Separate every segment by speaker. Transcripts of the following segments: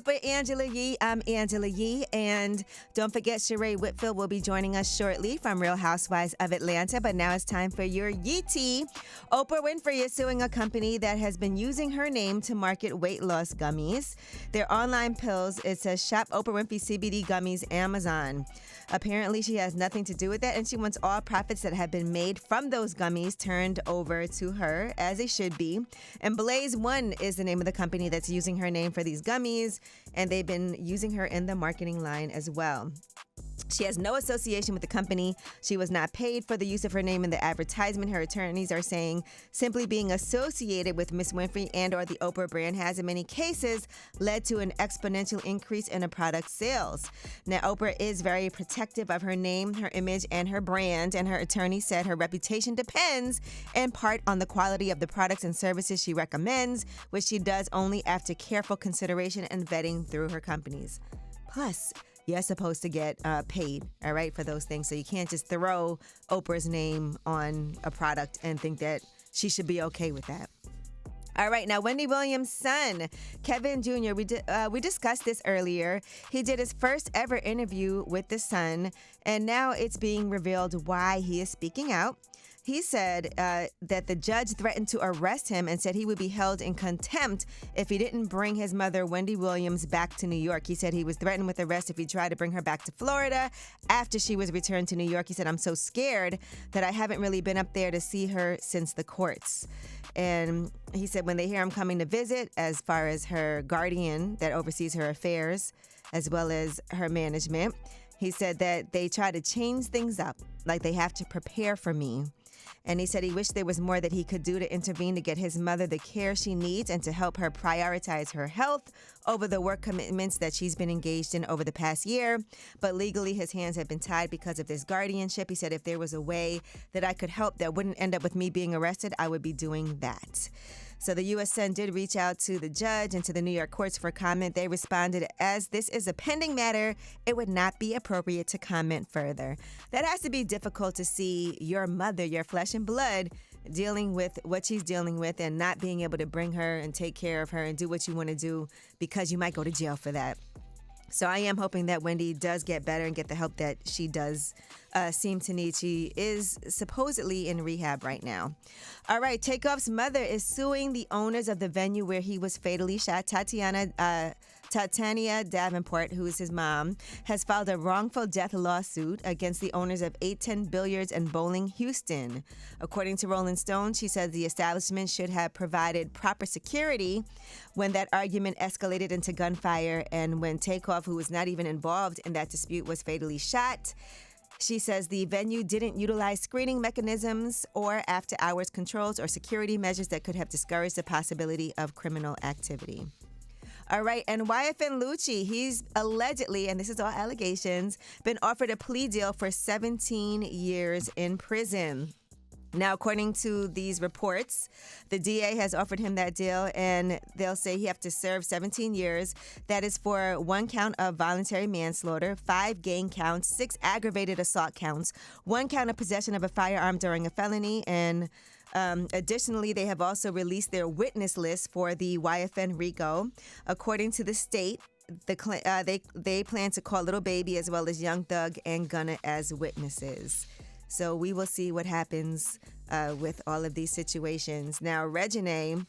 Speaker 1: Up with Angela Yee. I'm Angela Yee, and don't forget Sheree Whitfield will be joining us shortly from Real Housewives of Atlanta. But now it's time for your Yee tea. Oprah Winfrey is suing a company that has been using her name to market weight loss gummies. Their online pills, it says Shop Oprah Winfrey CBD Gummies Amazon. Apparently, she has nothing to do with that, and she wants all profits that have been made from those gummies turned over to her, as they should be. And Blaze One is the name of the company that's using her name for these gummies, and they've been using her in the marketing line as well. She has no association with the company. She was not paid for the use of her name in the advertisement. Her attorneys are saying simply being associated with Miss Winfrey and or the Oprah brand has in many cases led to an exponential increase in a product's sales. Now, Oprah is very protective of her name, her image, and her brand, and her attorney said her reputation depends in part on the quality of the products and services she recommends, which she does only after careful consideration and vetting through her companies. Plus, you're supposed to get paid, all right, for those things. So you can't just throw Oprah's name on a product and think that she should be okay with that. All right, now Wendy Williams' son, Kevin Jr., we discussed this earlier. He did his first ever interview with the Sun, and now it's being revealed why he is speaking out. He said that the judge threatened to arrest him and said he would be held in contempt if he didn't bring his mother, Wendy Williams, back to New York. He said he was threatened with arrest if he tried to bring her back to Florida after she was returned to New York. He said, I'm so scared that I haven't really been up there to see her since the courts. And he said when they hear him coming to visit, as far as her guardian that oversees her affairs, as well as her management, he said that they try to change things up, like they have to prepare for me. And he said he wished there was more that he could do to intervene to get his mother the care she needs and to help her prioritize her health over the work commitments that she's been engaged in over the past year. But legally, his hands have been tied because of this guardianship. He said if there was a way that I could help that wouldn't end up with me being arrested, I would be doing that. So the U.S. Senate did reach out to the judge and to the New York courts for comment. They responded, as this is a pending matter, it would not be appropriate to comment further. That has to be difficult to see your mother, your flesh and blood, dealing with what she's dealing with and not being able to bring her and take care of her and do what you want to do because you might go to jail for that. So I am hoping that Wendy does get better and get the help that she does seem to need. She is supposedly in rehab right now. All right, TakeOff's mother is suing the owners of the venue where he was fatally shot. Titania Davenport, who is his mom, has filed a wrongful death lawsuit against the owners of 810 Billiards and Bowling Houston. According to Rolling Stone, she says the establishment should have provided proper security when that argument escalated into gunfire and when Takeoff, who was not even involved in that dispute, was fatally shot. She says the venue didn't utilize screening mechanisms or after-hours controls or security measures that could have discouraged the possibility of criminal activity. All right, and YFN Lucci, he's allegedly, and this is all allegations, been offered a plea deal for 17 years in prison. Now, according to these reports, the DA has offered him that deal, and they'll say he has to serve 17 years. That is for 1 count of voluntary manslaughter, 5 gang counts, 6 aggravated assault counts, 1 count of possession of a firearm during a felony, and additionally, they have also released their witness list for the YFN RICO. According to the state, they plan to call Little Baby as well as Young Thug and Gunna as witnesses. So we will see what happens with all of these situations. Now, Reginae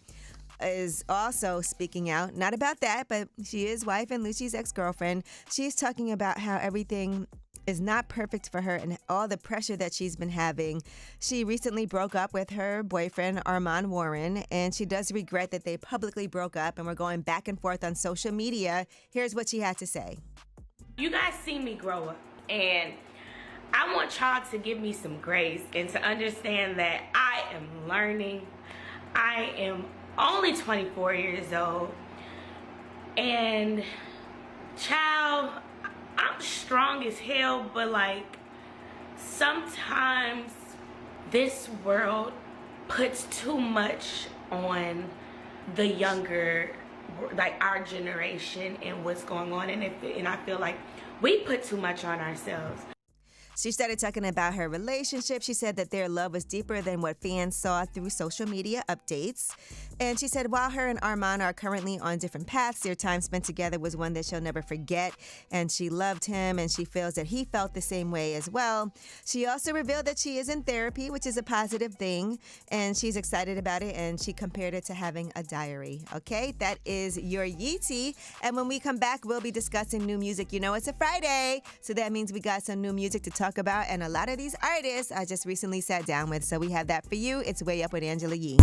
Speaker 1: is also speaking out, not about that, but she is YFN Lucci's ex-girlfriend. She's talking about how everything is not perfect for her and all the pressure that she's been having. She recently broke up with her boyfriend, Armand Warren, and she does regret that they publicly broke up and were going back and forth on social media. Here's what she had to say.
Speaker 2: You guys see me grow up, and I want y'all to give me some grace and to understand that I am learning. I am only 24 years old, and child, I'm strong as hell, but like sometimes this world puts too much on the younger, like our generation and what's going on, and I feel like we put too much on ourselves.
Speaker 1: She started talking about her relationship. She said that their love was deeper than what fans saw through social media updates. And she said while her and Armand are currently on different paths, their time spent together was one that she'll never forget. And she loved him, and she feels that he felt the same way as well. She also revealed that she is in therapy, which is a positive thing, and she's excited about it, and she compared it to having a diary. Okay, that is your Yeetie. And when we come back, we'll be discussing new music. You know, it's a Friday, so that means we got some new music to talk about, and a lot of these artists I just recently sat down with, so we have that for you. It's Way Up with Angela Yee.